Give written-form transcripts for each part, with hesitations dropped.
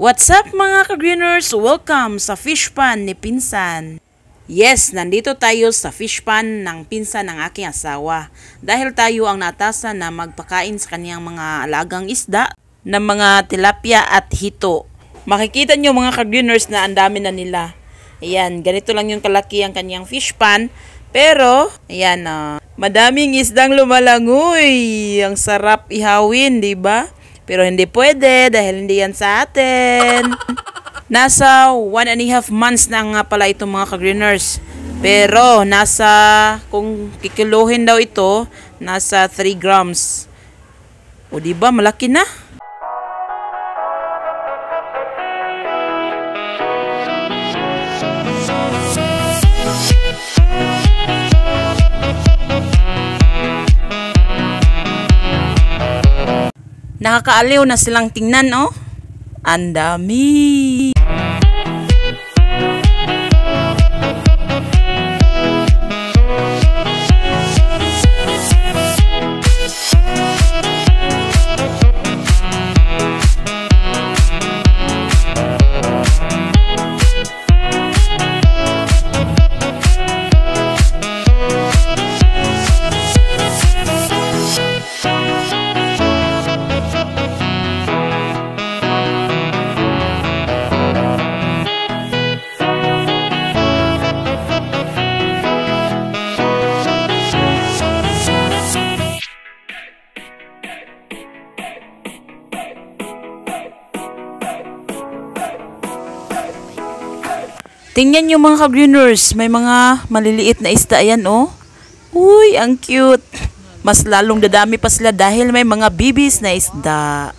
What's up mga ka-greeners? Welcome sa fish pan ni Pinsan. Yes, nandito tayo sa fish pan ng pinsan ng aking asawa. Dahil tayo ang natasan na magpakain sa kaniyang mga alagang isda ng mga tilapia at hito. Makikita nyo mga ka-greeners na ang dami na nila. Ayan, ganito lang yung kalaki ang kaniyang fish pan. Pero, ayan, madaming isdang lumalangoy. Ang sarap ihawin, di ba? Pero hindi pwede dahil hindi yan sa atin. Nasa 1.5 months na nga pala itong mga ka-greeners. Pero kung kikiluhin daw ito, nasa 3 grams. O diba, malaki na. Nakakaaliw na silang tingnan, oh. Ang dami. Tingnan nyo mga ka-greeners, may mga maliliit na isda yan, oh. Uy, ang cute. Mas lalong dadami pa sila dahil may mga bibis na isda.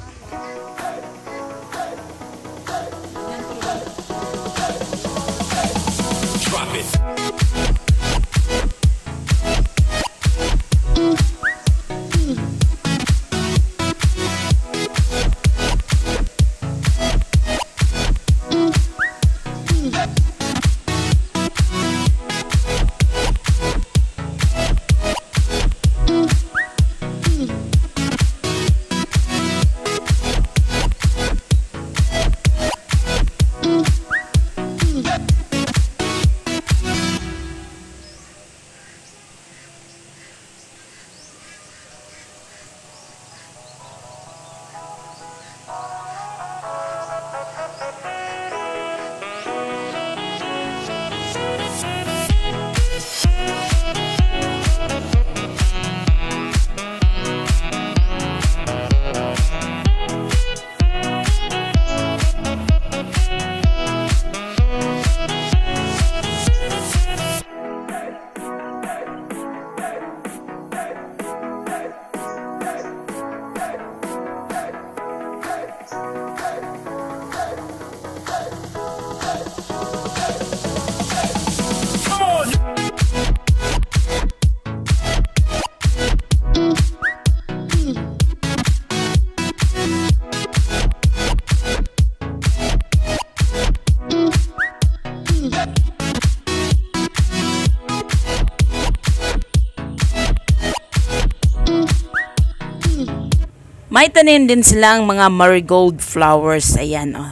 May tanim din silang mga marigold flowers. Ayan, oh.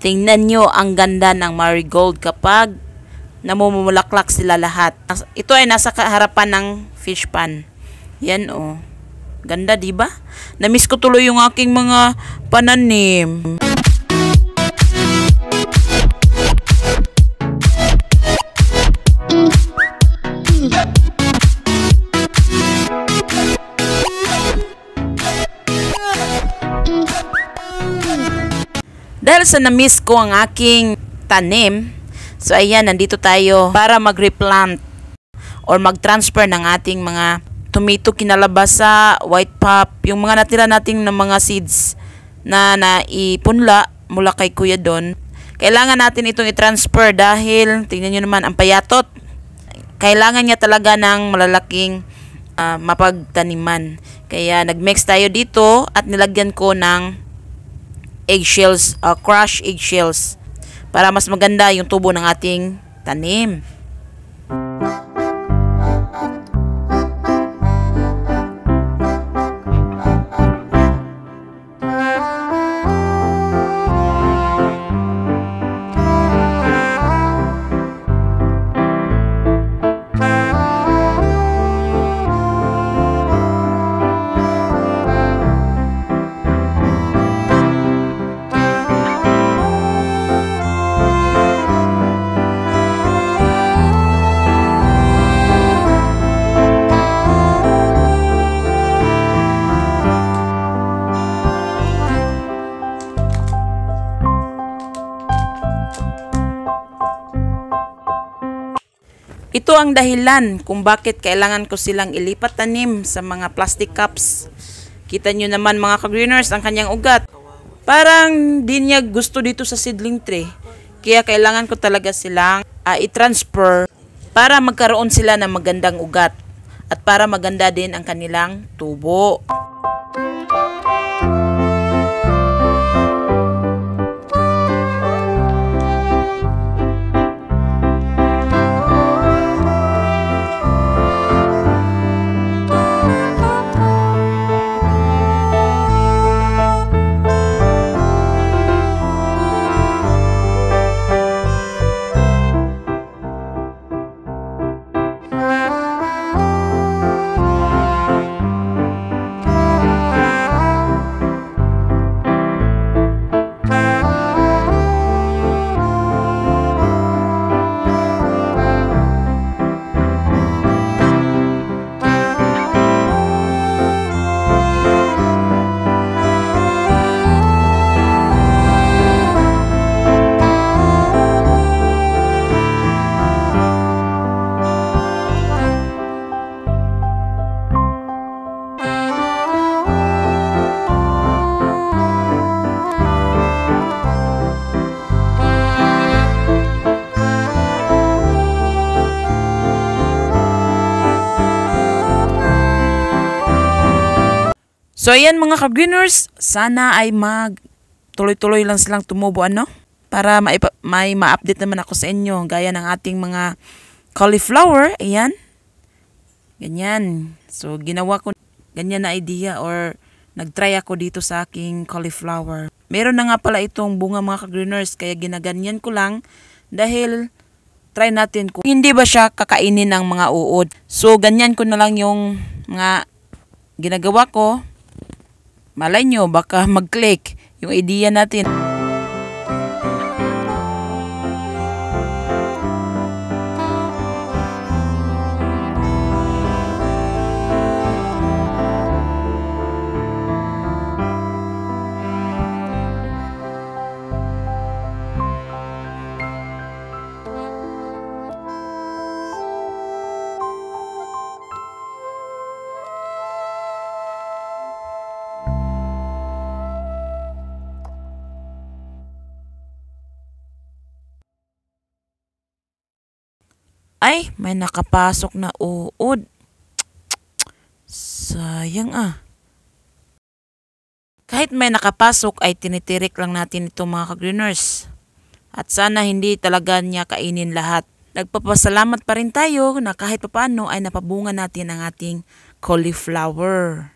Tingnan nyo ang ganda ng marigold kapag namumulaklak sila lahat. Ito ay nasa harapan ng fish pan. Yan, oh. Ganda, diba? Namiss ko tuloy yung aking mga pananim. Dahil sa na-miss ko ang aking tanim, so ayan, nandito tayo para mag-replant or mag-transfer ng ating mga tomato, kinalabasa, white pop, yung mga natira nating ng mga seeds na naipunla mula kay Kuya Don. Kailangan natin itong i-transfer dahil, tingnan nyo naman, ang payatot. Kailangan niya talaga ng malalaking mapagtaniman. Kaya nag-mix tayo dito at nilagyan ko ng eggshells, crushed eggshells para mas maganda yung tubo ng ating tanim. Ito ang dahilan kung bakit kailangan ko silang ilipat tanim sa mga plastic cups. Kita nyo naman mga ka-greeners ang kanyang ugat. Parang di niya gusto dito sa seedling tray. Kaya kailangan ko talaga silang i-transfer para magkaroon sila ng magandang ugat. At para maganda din ang kanilang tubo. So ayan mga ka-greeners, sana ay tuloy-tuloy lang silang tumubo para may ma-update naman ako sa inyo gaya ng ating mga cauliflower. Ayan. Ganyan. So ginawa ko ganyan na idea or nag-try ako dito sa aking cauliflower. Meron na nga pala itong bunga mga ka-greeners kaya ginaganyan ko lang dahil try natin kung hindi ba siya kakainin ng mga uod. So ganyan ko na lang yung mga ginagawa ko. Malay nyo, baka mag-click yung idea natin. Ay, may nakapasok na uod. Sayang Kahit may nakapasok ay tinitirik lang natin ito mga ka-greeners. At sana hindi talaga niya kainin lahat. Nagpapasalamat pa rin tayo na kahit papaano ay napabunga natin ang ating cauliflower.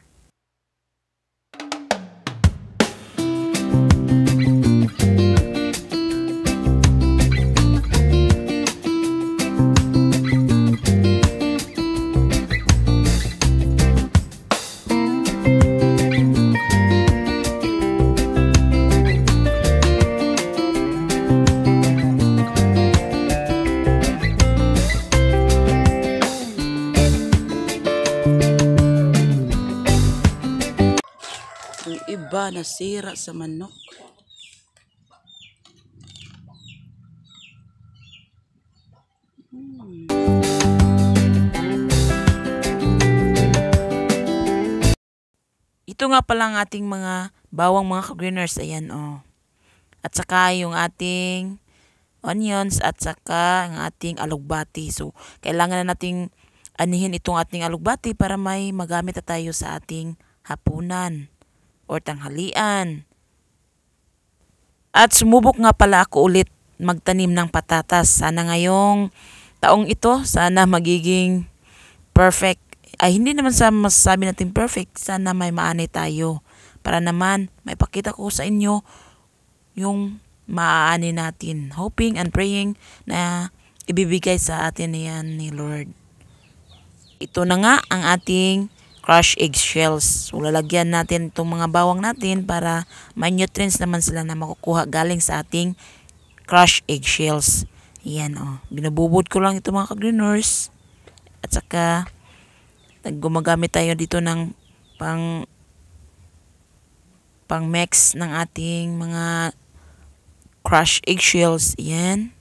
Yung iba nasira sa manok. Ito nga pala ang ating mga bawang mga ka-greeners. Ayan At saka yung ating onions at saka ang ating alugbati. So kailangan na nating anihin itong ating alugbati para may magamit na tayo sa ating hapunan or tanghalian. At sumubok nga pala ako ulit magtanim ng patatas. Sana ngayong taong ito, sana magiging perfect. Ay hindi naman sa masasabi natin perfect, sana may maanay tayo. Para naman may pakita ko sa inyo yung maaani natin. Hoping and praying na ibibigay sa atin yan ni Lord. Ito na nga ang ating crushed eggshells. So, lalagyan natin itong mga bawang natin para may nutrients naman sila na makukuha galing sa ating crushed eggshells. Ayan binububod ko lang ito mga ka-greeners. At saka, gumagamit tayo dito ng pang mix ng ating mga crushed eggshells. Ayan.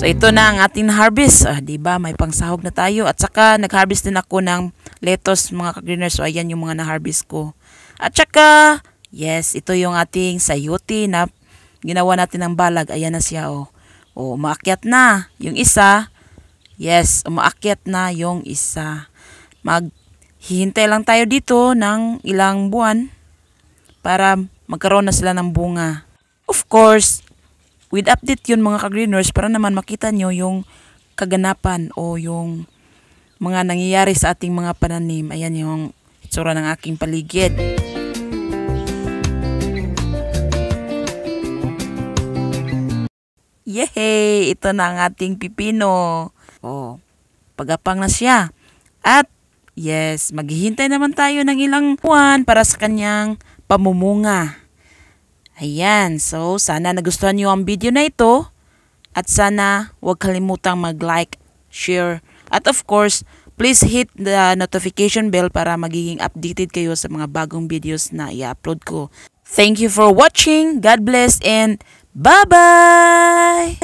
So ito na ang ating harvest. 'Di ba? May pangsahog na tayo. At saka nag-harvest din ako ng lettuce mga ka-greeners. So ayan yung mga na-harvest ko. At saka, yes, ito yung ating sayote na ginawa natin ng balag. Ayan na siya umaakyat na yung isa. Yes, umaakyat na yung isa. Maghihintay lang tayo dito ng ilang buwan para magkaroon na sila ng bunga. Of course, with update yun mga ka-greeners para naman makita nyo yung kaganapan o yung mga nangyayari sa ating mga pananim. Ayan yung itsura ng aking paligid. Yehey! Ito na ang ating pipino. Pagapang na siya. At yes, maghihintay naman tayo ng ilang buwan para sa kanyang pamumunga. Ayan, so sana nagustuhan niyo ang video na ito at sana huwag kalimutang mag-like, share, at of course, please hit the notification bell para magiging updated kayo sa mga bagong videos na i-upload ko. Thank you for watching, God bless, and bye-bye!